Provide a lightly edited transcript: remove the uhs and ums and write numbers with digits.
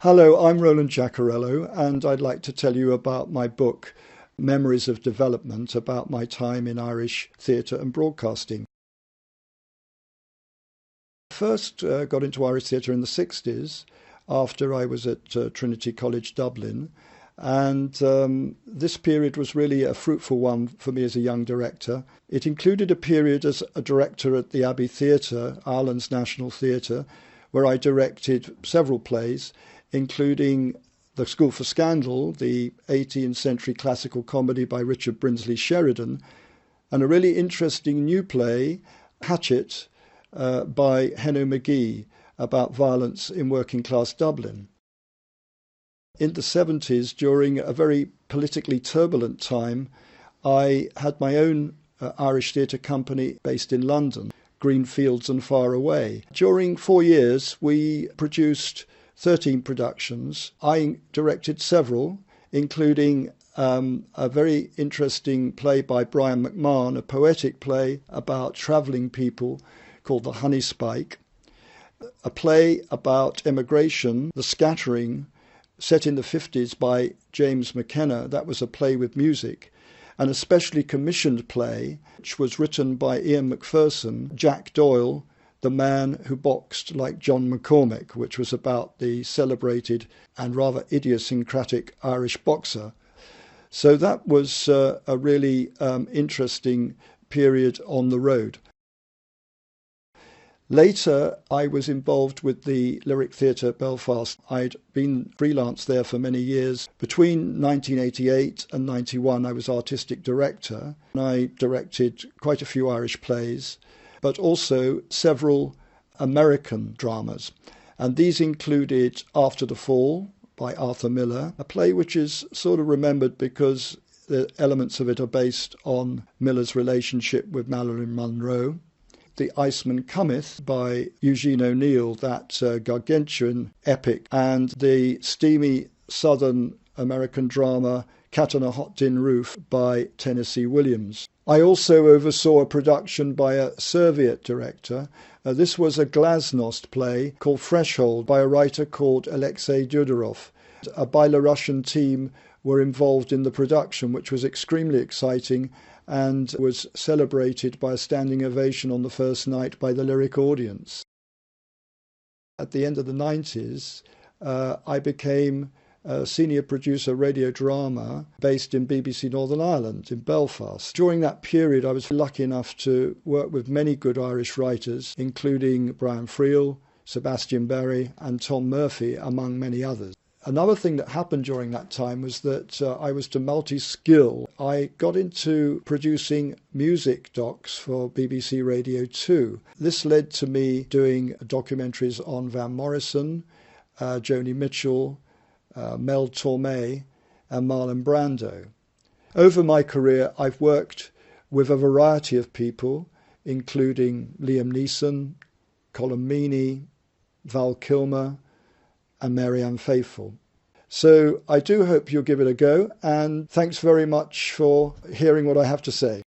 Hello, I'm Roland Jaquarello, and I'd like to tell you about my book, Memories of Development, about my time in Irish theatre and broadcasting. I first got into Irish theatre in the 60s after I was at Trinity College Dublin, and this period was really a fruitful one for me as a young director. It included a period as a director at the Abbey Theatre, Ireland's National Theatre, where I directed several plays, including The School for Scandal, the 18th century classical comedy by Richard Brinsley Sheridan, and a really interesting new play, Hatchet, by Henno McGee, about violence in working class Dublin. In the 70s, during a very politically turbulent time, I had my own Irish theatre company based in London, Green Fields and Far Away. During 4 years, we produced 13 productions. I directed several, including a very interesting play by Brian McMahon, a poetic play about travelling people called The Honey Spike, a play about immigration, The Scattering, set in the 50s by James McKenna. That was a play with music. And a specially commissioned play, which was written by Ian Macpherson, Jack Doyle, The Man Who Boxed Like John McCormick, which was about the celebrated and rather idiosyncratic Irish boxer. So that was a really interesting period on the road. Later, I was involved with the Lyric Theatre Belfast. I'd been freelance there for many years. Between 1988 and 91, I was artistic director. And I directed quite a few Irish plays, but also several American dramas. And these included After the Fall by Arthur Miller, a play which is sort of remembered because the elements of it are based on Miller's relationship with Marilyn Monroe. The Iceman Cometh by Eugene O'Neill, that gargantuan epic, and the steamy southern American drama Cat on a Hot Tin Roof by Tennessee Williams. I also oversaw a production by a Soviet director. This was a glasnost play called Threshold by a writer called Alexei Dudorov. A Belarusian team were involved in the production, which was extremely exciting and was celebrated by a standing ovation on the first night by the lyric audience. At the end of the 90s, I became a senior producer radio drama based in BBC Northern Ireland in Belfast. During that period, I was lucky enough to work with many good Irish writers, including Brian Friel, Sebastian Berry and Tom Murphy, among many others. Another thing that happened during that time was that I was to multi-skill. I got into producing music docs for BBC Radio 2. This led to me doing documentaries on Van Morrison, Joni Mitchell, Mel Torme and Marlon Brando. Over my career, I've worked with a variety of people, including Liam Neeson, Colm Meaney, Val Kilmer, and Marianne Faithfull. So I do hope you'll give it a go, and thanks very much for hearing what I have to say.